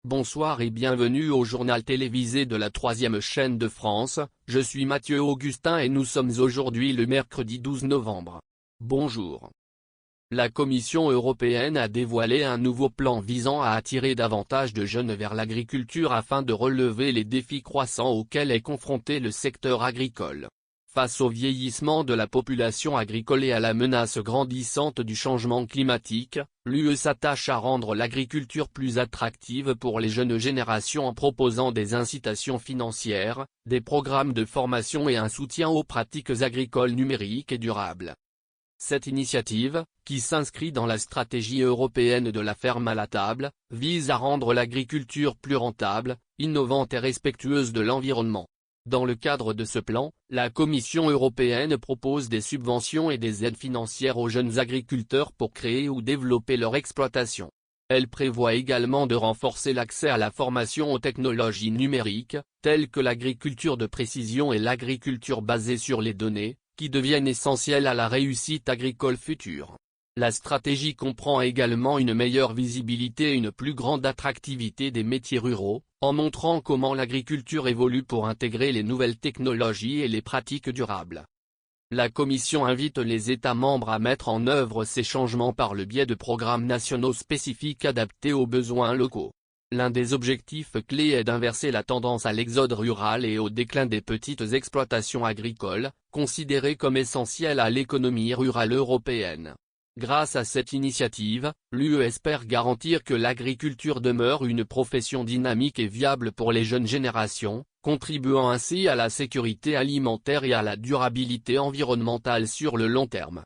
Bonsoir et bienvenue au journal télévisé de la 3e chaîne de France, je suis Mathieu Augustin et nous sommes aujourd'hui le mercredi 12 novembre. Bonjour. La Commission européenne a dévoilé un nouveau plan visant à attirer davantage de jeunes vers l'agriculture afin de relever les défis croissants auxquels est confronté le secteur agricole. Face au vieillissement de la population agricole et à la menace grandissante du changement climatique, l'UE s'attache à rendre l'agriculture plus attractive pour les jeunes générations en proposant des incitations financières, des programmes de formation et un soutien aux pratiques agricoles numériques et durables. Cette initiative, qui s'inscrit dans la stratégie européenne de la ferme à la table, vise à rendre l'agriculture plus rentable, innovante et respectueuse de l'environnement. Dans le cadre de ce plan, la Commission européenne propose des subventions et des aides financières aux jeunes agriculteurs pour créer ou développer leur exploitation. Elle prévoit également de renforcer l'accès à la formation aux technologies numériques, telles que l'agriculture de précision et l'agriculture basée sur les données, qui deviennent essentielles à la réussite agricole future. La stratégie comprend également une meilleure visibilité et une plus grande attractivité des métiers ruraux, en montrant comment l'agriculture évolue pour intégrer les nouvelles technologies et les pratiques durables. La Commission invite les États membres à mettre en œuvre ces changements par le biais de programmes nationaux spécifiques adaptés aux besoins locaux. L'un des objectifs clés est d'inverser la tendance à l'exode rural et au déclin des petites exploitations agricoles, considérées comme essentielles à l'économie rurale européenne. Grâce à cette initiative, l'UE espère garantir que l'agriculture demeure une profession dynamique et viable pour les jeunes générations, contribuant ainsi à la sécurité alimentaire et à la durabilité environnementale sur le long terme.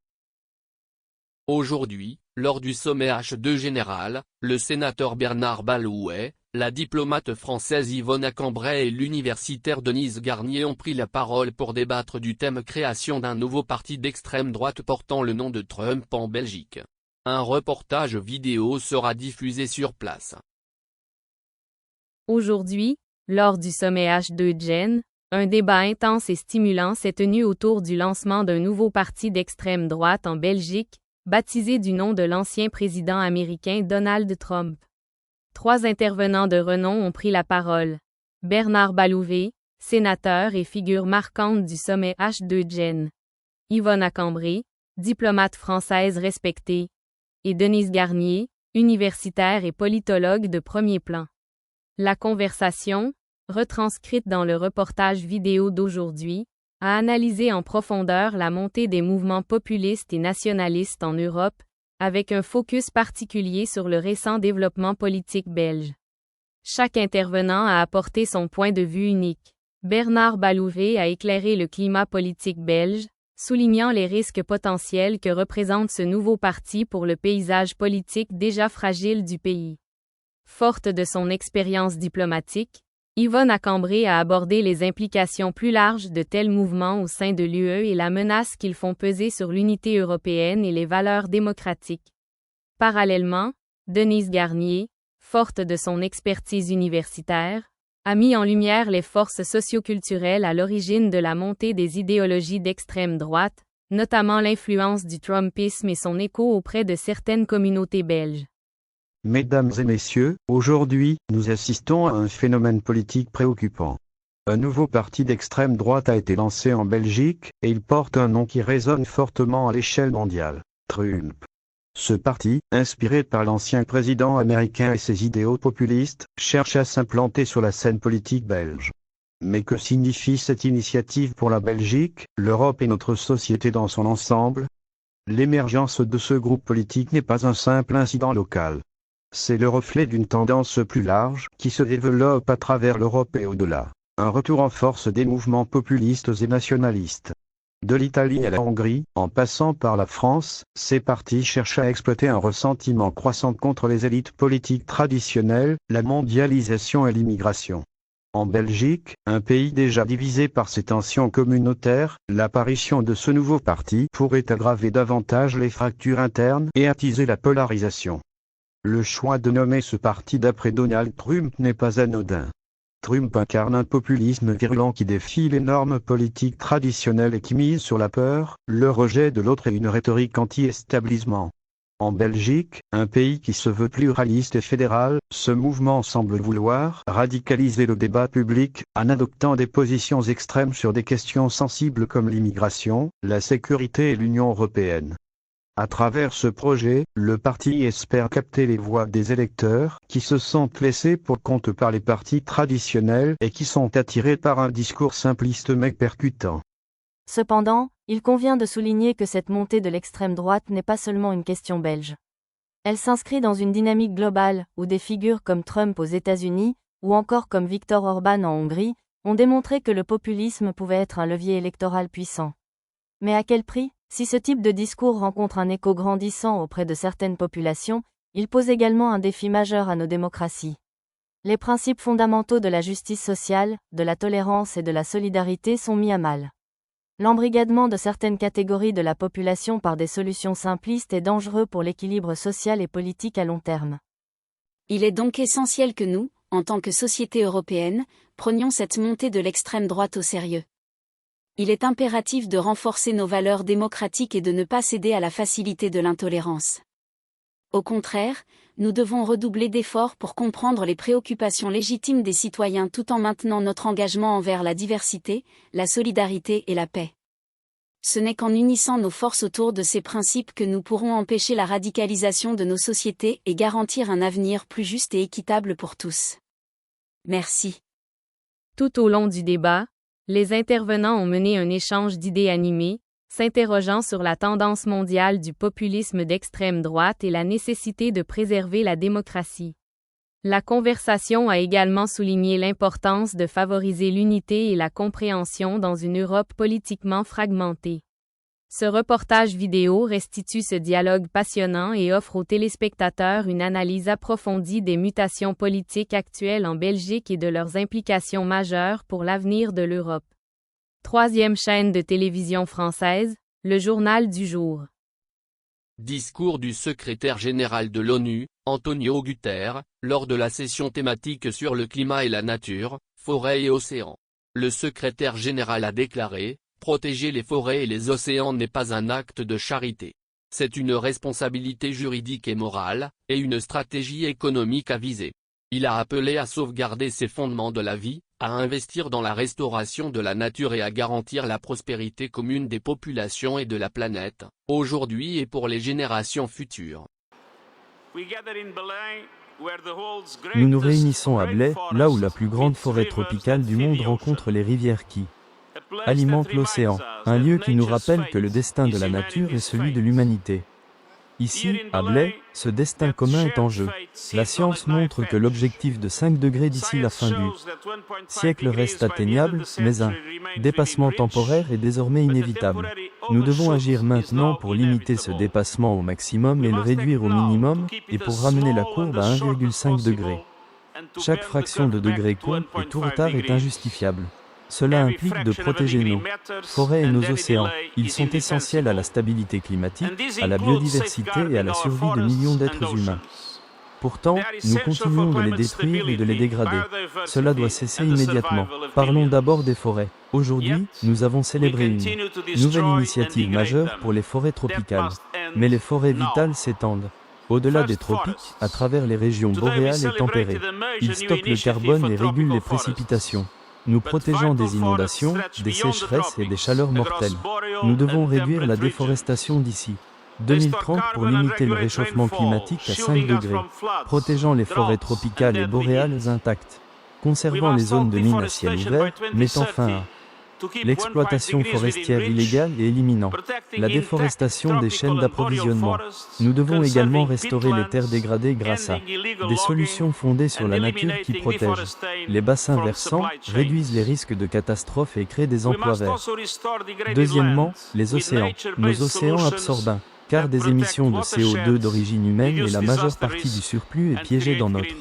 Aujourd'hui, lors du sommet H2 général, le sénateur Bernard Balouet, la diplomate française Yvonne Cambray et l'universitaire Denise Garnier ont pris la parole pour débattre du thème création d'un nouveau parti d'extrême droite portant le nom de Trump en Belgique. Un reportage vidéo sera diffusé sur place. Aujourd'hui, lors du sommet H2 Gen, un débat intense et stimulant s'est tenu autour du lancement d'un nouveau parti d'extrême droite en Belgique, baptisé du nom de l'ancien président américain Donald Trump. 3 intervenants de renom ont pris la parole. Bernard Balouvet, sénateur et figure marquante du sommet H2 Gen. Yvonne Cambray, diplomate française respectée. Et Denise Garnier, universitaire et politologue de premier plan. La conversation, retranscrite dans le reportage vidéo d'aujourd'hui, a analysé en profondeur la montée des mouvements populistes et nationalistes en Europe, avec un focus particulier sur le récent développement politique belge. Chaque intervenant a apporté son point de vue unique. Bernard Balouvet a éclairé le climat politique belge, soulignant les risques potentiels que représente ce nouveau parti pour le paysage politique déjà fragile du pays. Forte de son expérience diplomatique, Yvonne Cambray a abordé les implications plus larges de tels mouvements au sein de l'UE et la menace qu'ils font peser sur l'unité européenne et les valeurs démocratiques. Parallèlement, Denise Garnier, forte de son expertise universitaire, a mis en lumière les forces socioculturelles à l'origine de la montée des idéologies d'extrême droite, notamment l'influence du Trumpisme et son écho auprès de certaines communautés belges. Mesdames et messieurs, aujourd'hui, nous assistons à un phénomène politique préoccupant. Un nouveau parti d'extrême droite a été lancé en Belgique, et il porte un nom qui résonne fortement à l'échelle mondiale, Trump. Ce parti, inspiré par l'ancien président américain et ses idéaux populistes, cherche à s'implanter sur la scène politique belge. Mais que signifie cette initiative pour la Belgique, l'Europe et notre société dans son ensemble? L'émergence de ce groupe politique n'est pas un simple incident local. C'est le reflet d'une tendance plus large qui se développe à travers l'Europe et au-delà. Un retour en force des mouvements populistes et nationalistes. De l'Italie à la Hongrie, en passant par la France, ces partis cherchent à exploiter un ressentiment croissant contre les élites politiques traditionnelles, la mondialisation et l'immigration. En Belgique, un pays déjà divisé par ces tensions communautaires, l'apparition de ce nouveau parti pourrait aggraver davantage les fractures internes et attiser la polarisation. Le choix de nommer ce parti d'après Donald Trump n'est pas anodin. Trump incarne un populisme virulent qui défie les normes politiques traditionnelles et qui mise sur la peur, le rejet de l'autre et une rhétorique anti-établissement. En Belgique, un pays qui se veut pluraliste et fédéral, ce mouvement semble vouloir radicaliser le débat public en adoptant des positions extrêmes sur des questions sensibles comme l'immigration, la sécurité et l'Union européenne. À travers ce projet, le parti espère capter les voix des électeurs qui se sentent laissés pour compte par les partis traditionnels et qui sont attirés par un discours simpliste mais percutant. Cependant, il convient de souligner que cette montée de l'extrême droite n'est pas seulement une question belge. Elle s'inscrit dans une dynamique globale, où des figures comme Trump aux États-Unis, ou encore comme Viktor Orban en Hongrie, ont démontré que le populisme pouvait être un levier électoral puissant. Mais à quel prix ? Si ce type de discours rencontre un écho grandissant auprès de certaines populations, il pose également un défi majeur à nos démocraties. Les principes fondamentaux de la justice sociale, de la tolérance et de la solidarité sont mis à mal. L'embrigadement de certaines catégories de la population par des solutions simplistes est dangereux pour l'équilibre social et politique à long terme. Il est donc essentiel que nous, en tant que société européenne, prenions cette montée de l'extrême droite au sérieux. Il est impératif de renforcer nos valeurs démocratiques et de ne pas céder à la facilité de l'intolérance. Au contraire, nous devons redoubler d'efforts pour comprendre les préoccupations légitimes des citoyens tout en maintenant notre engagement envers la diversité, la solidarité et la paix. Ce n'est qu'en unissant nos forces autour de ces principes que nous pourrons empêcher la radicalisation de nos sociétés et garantir un avenir plus juste et équitable pour tous. Merci. Tout au long du débat, les intervenants ont mené un échange d'idées animées, s'interrogeant sur la tendance mondiale du populisme d'extrême droite et la nécessité de préserver la démocratie. La conversation a également souligné l'importance de favoriser l'unité et la compréhension dans une Europe politiquement fragmentée. Ce reportage vidéo restitue ce dialogue passionnant et offre aux téléspectateurs une analyse approfondie des mutations politiques actuelles en Belgique et de leurs implications majeures pour l'avenir de l'Europe. Troisième chaîne de télévision française, le journal du jour. Discours du secrétaire général de l'ONU, Antonio Guterres, lors de la session thématique sur le climat et la nature, forêts et océans. Le secrétaire général a déclaré: « Protéger les forêts et les océans n'est pas un acte de charité. C'est une responsabilité juridique et morale, et une stratégie économique avisée. » Il a appelé à sauvegarder ces fondements de la vie, à investir dans la restauration de la nature et à garantir la prospérité commune des populations et de la planète, aujourd'hui et pour les générations futures. Nous nous réunissons à Blaye, là où la plus grande forêt tropicale du monde rencontre les rivières qui alimentent l'océan, un lieu qui nous rappelle que le destin de la nature est celui de l'humanité. Ici, à Blaye, ce destin commun est en jeu. La science montre que l'objectif de 5 degrés d'ici la fin du siècle reste atteignable, mais un dépassement temporaire est désormais inévitable. Nous devons agir maintenant pour limiter ce dépassement au maximum et le réduire au minimum, et pour ramener la courbe à 1,5 degré. Chaque fraction de degré compte et tout retard est injustifiable. Cela implique de protéger nos forêts et nos océans. Ils sont essentiels à la stabilité climatique, à la biodiversité et à la survie de millions d'êtres humains. Pourtant, nous continuons de les détruire et de les dégrader. Cela doit cesser immédiatement. Parlons d'abord des forêts. Aujourd'hui, nous avons célébré une nouvelle initiative majeure pour les forêts tropicales. Mais les forêts vitales s'étendent au-delà des tropiques, à travers les régions boréales et tempérées. Ils stockent le carbone et régulent les précipitations. Nous protégeons des inondations, des sécheresses et des chaleurs mortelles. Nous devons réduire la déforestation d'ici 2030 pour limiter le réchauffement climatique à 5 degrés. Protégeant les forêts tropicales et boréales intactes. Conservant les zones de mines à ciel ouvert, mettant fin à l'exploitation forestière illégale et éliminant la déforestation des chaînes d'approvisionnement. Nous devons également restaurer les terres dégradées grâce à des solutions fondées sur la nature qui protègent les bassins versants, réduisent les risques de catastrophes et créent des emplois verts. Deuxièmement, les océans. Nos océans absorbent un quart des émissions de CO2 d'origine humaine et la majeure partie du surplus est piégée dans notre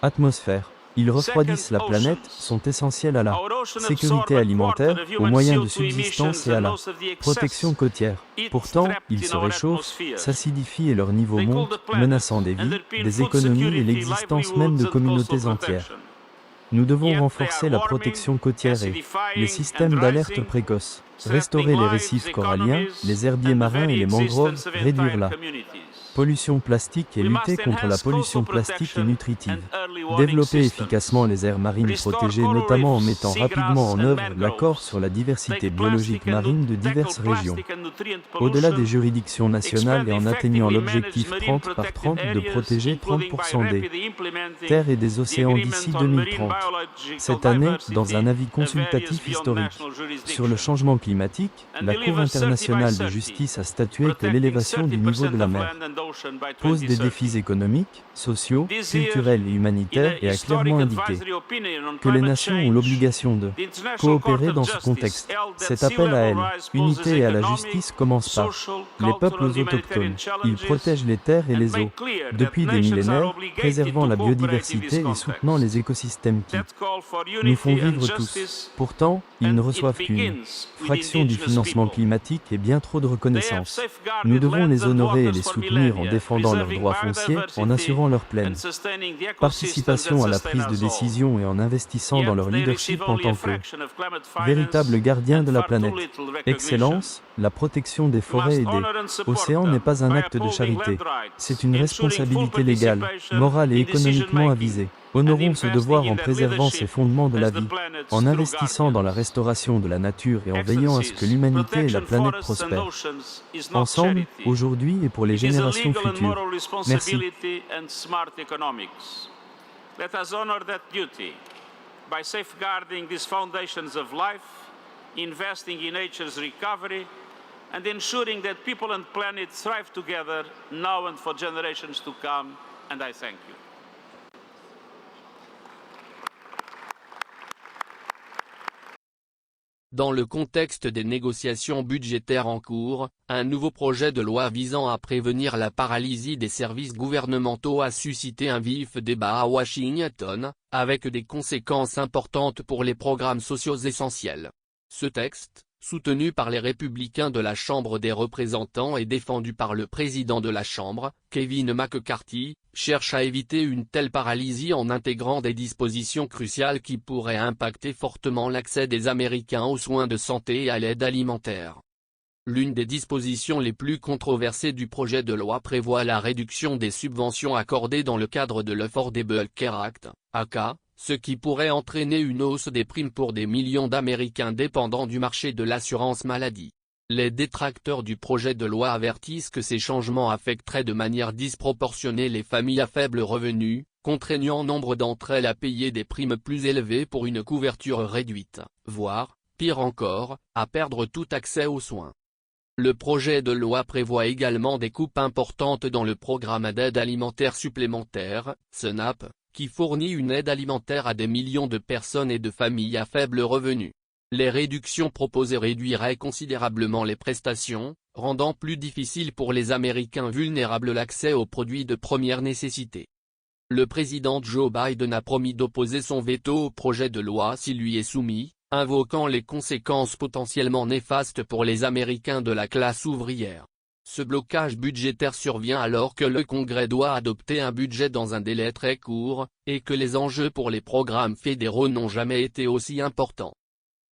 atmosphère. Ils refroidissent la planète, sont essentiels à la sécurité alimentaire, aux moyens de subsistance et à la protection côtière. Pourtant, ils se réchauffent, s'acidifient et leur niveau monte, menaçant des vies, des économies et l'existence même de communautés entières. Nous devons renforcer la protection côtière et les systèmes d'alerte précoce, restaurer les récifs coralliens, les herbiers marins et les mangroves, réduire la Pollution plastique et lutter contre la pollution plastique et nutritive. Développer efficacement les aires marines protégées, notamment en mettant rapidement en œuvre l'accord sur la diversité biologique marine de diverses régions. Au-delà des juridictions nationales et en atteignant l'objectif 30 par 30 de protéger 30% des terres et des océans d'ici 2030. Cette année, dans un avis consultatif historique sur le changement climatique, la Cour internationale de justice a statué que l'élévation du niveau de la mer pose des défis économiques, sociaux, culturels et humanitaires et a clairement indiqué que les nations ont l'obligation de coopérer dans ce contexte. Cet appel à l'unité et à la justice commence par les peuples autochtones. Ils protègent les terres et les eaux depuis des millénaires, préservant la biodiversité et soutenant les écosystèmes qui nous font vivre tous. Pourtant, ils ne reçoivent qu'une fraction du financement climatique et bien trop de reconnaissance. Nous devons les honorer et les soutenir en défendant leurs droits fonciers, en assurant leur pleine participation à la prise de décision et en investissant dans leur leadership en tant que véritables gardiens de la planète. Excellence, la protection des forêts et des océans n'est pas un acte de charité. C'est une responsabilité légale, morale et économiquement avisée. Honorons ce devoir en préservant ces fondements de la vie, en investissant dans la restauration de la nature et en veillant à ce que l'humanité et la planète prospèrent. Ensemble, aujourd'hui et pour les générations futures. Merci. Let us honor that duty by safeguarding these foundations of life, investing in nature's recovery, and ensuring that people and planet thrive together now and for generations to come. And I thank you. Dans le contexte des négociations budgétaires en cours, un nouveau projet de loi visant à prévenir la paralysie des services gouvernementaux a suscité un vif débat à Washington, avec des conséquences importantes pour les programmes sociaux essentiels. Ce texte, soutenu par les républicains de la Chambre des représentants et défendu par le président de la Chambre, Kevin McCarthy, cherche à éviter une telle paralysie en intégrant des dispositions cruciales qui pourraient impacter fortement l'accès des Américains aux soins de santé et à l'aide alimentaire. L'une des dispositions les plus controversées du projet de loi prévoit la réduction des subventions accordées dans le cadre de l'Affordable Care Act, (ACA), ce qui pourrait entraîner une hausse des primes pour des millions d'Américains dépendants du marché de l'assurance maladie. Les détracteurs du projet de loi avertissent que ces changements affecteraient de manière disproportionnée les familles à faible revenu, contraignant nombre d'entre elles à payer des primes plus élevées pour une couverture réduite, voire, pire encore, à perdre tout accès aux soins. Le projet de loi prévoit également des coupes importantes dans le programme d'aide alimentaire supplémentaire, SNAP, qui fournit une aide alimentaire à des millions de personnes et de familles à faible revenu. Les réductions proposées réduiraient considérablement les prestations, rendant plus difficile pour les Américains vulnérables l'accès aux produits de première nécessité. Le président Joe Biden a promis d'opposer son veto au projet de loi s'il lui est soumis, invoquant les conséquences potentiellement néfastes pour les Américains de la classe ouvrière. Ce blocage budgétaire survient alors que le Congrès doit adopter un budget dans un délai très court, et que les enjeux pour les programmes fédéraux n'ont jamais été aussi importants.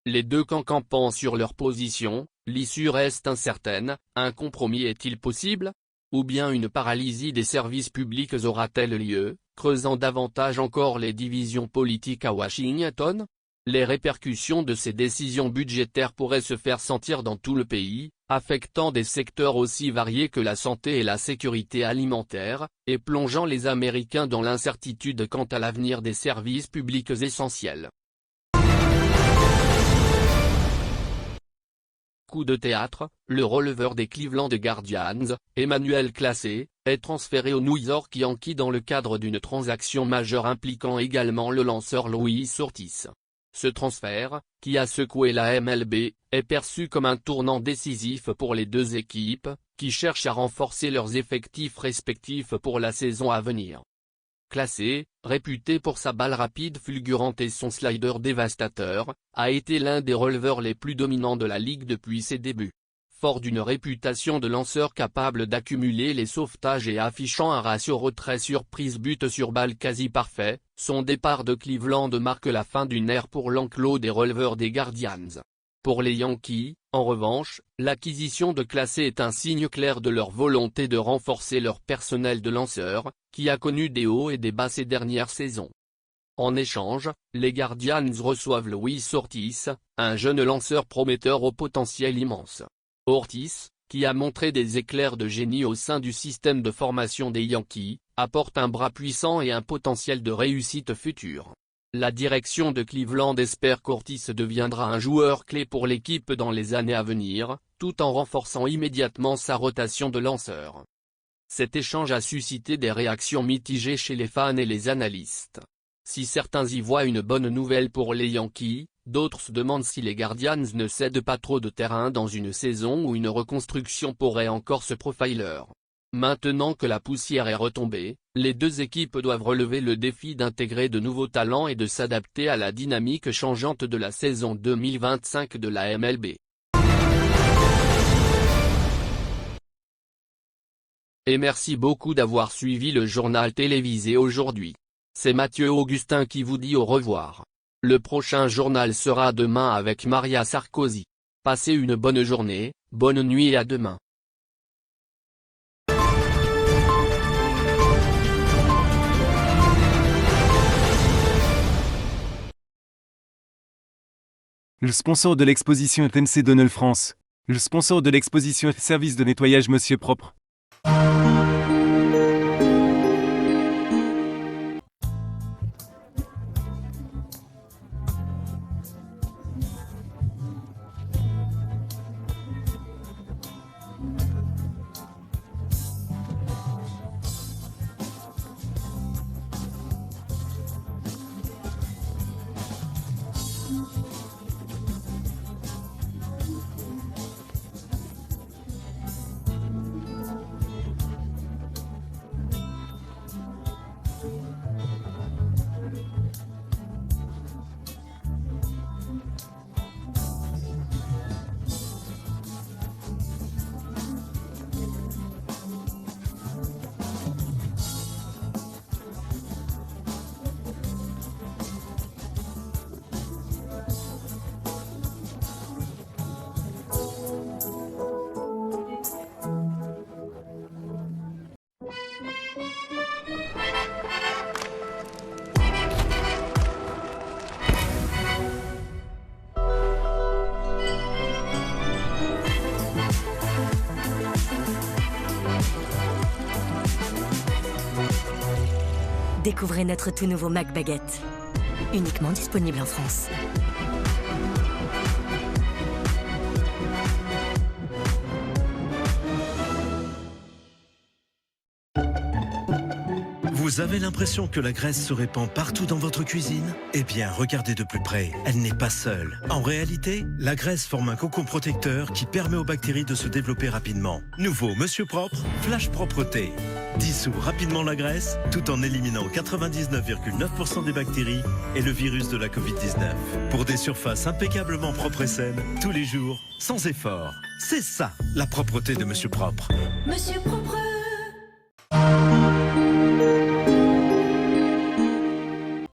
Les deux camps campant sur leur position, l'issue reste incertaine. Un compromis est-il possible? Ou bien une paralysie des services publics aura-t-elle lieu, creusant davantage encore les divisions politiques à Washington? Les répercussions de ces décisions budgétaires pourraient se faire sentir dans tout le pays, affectant des secteurs aussi variés que la santé et la sécurité alimentaire, et plongeant les Américains dans l'incertitude quant à l'avenir des services publics essentiels. Coup de théâtre, le releveur des Cleveland Guardians, Emmanuel Clase, est transféré aux New York Yankees dans le cadre d'une transaction majeure impliquant également le lanceur Luis Ortiz. Ce transfert, qui a secoué la MLB, est perçu comme un tournant décisif pour les deux équipes, qui cherchent à renforcer leurs effectifs respectifs pour la saison à venir. Clase, réputé pour sa balle rapide fulgurante et son slider dévastateur, a été l'un des releveurs les plus dominants de la ligue depuis ses débuts. Fort d'une réputation de lanceur capable d'accumuler les sauvetages et affichant un ratio retrait surprise but sur balle quasi parfait, son départ de Cleveland marque la fin d'une ère pour l'enclos des releveurs des Guardians. Pour les Yankees, En revanche, l'acquisition de Classé est un signe clair de leur volonté de renforcer leur personnel de lanceurs, qui a connu des hauts et des bas ces dernières saisons. En échange, les Guardians reçoivent Luis Ortiz, un jeune lanceur prometteur au potentiel immense. Ortiz, qui a montré des éclairs de génie au sein du système de formation des Yankees, apporte un bras puissant et un potentiel de réussite future. La direction de Cleveland espère qu'Ortiz deviendra un joueur clé pour l'équipe dans les années à venir, tout en renforçant immédiatement sa rotation de lanceurs. Cet échange a suscité des réactions mitigées chez les fans et les analystes. Si certains y voient une bonne nouvelle pour les Yankees, d'autres se demandent si les Guardians ne cèdent pas trop de terrain dans une saison où une reconstruction pourrait encore se profiler. Maintenant que la poussière est retombée, les deux équipes doivent relever le défi d'intégrer de nouveaux talents et de s'adapter à la dynamique changeante de la saison 2025 de la MLB. Et merci beaucoup d'avoir suivi le journal télévisé aujourd'hui. C'est Mathieu Augustin qui vous dit au revoir. Le prochain journal sera demain avec Maria Sarkozy. Passez une bonne journée, bonne nuit et à demain. Le sponsor de l'exposition est MC Donald France. Le sponsor de l'exposition est Service de nettoyage Monsieur Propre. Découvrez notre tout nouveau Mac Baguette, uniquement disponible en France. Vous avez l'impression que la graisse se répand partout dans votre cuisine? Eh bien, regardez de plus près, elle n'est pas seule. En réalité, la graisse forme un cocon protecteur qui permet aux bactéries de se développer rapidement. Nouveau Monsieur Propre, Flash Propreté. Dissout rapidement la graisse, tout en éliminant 99,9% des bactéries et le virus de la Covid-19. Pour des surfaces impeccablement propres et saines, tous les jours, sans effort. C'est ça, la propreté de Monsieur Propre. Monsieur Propre.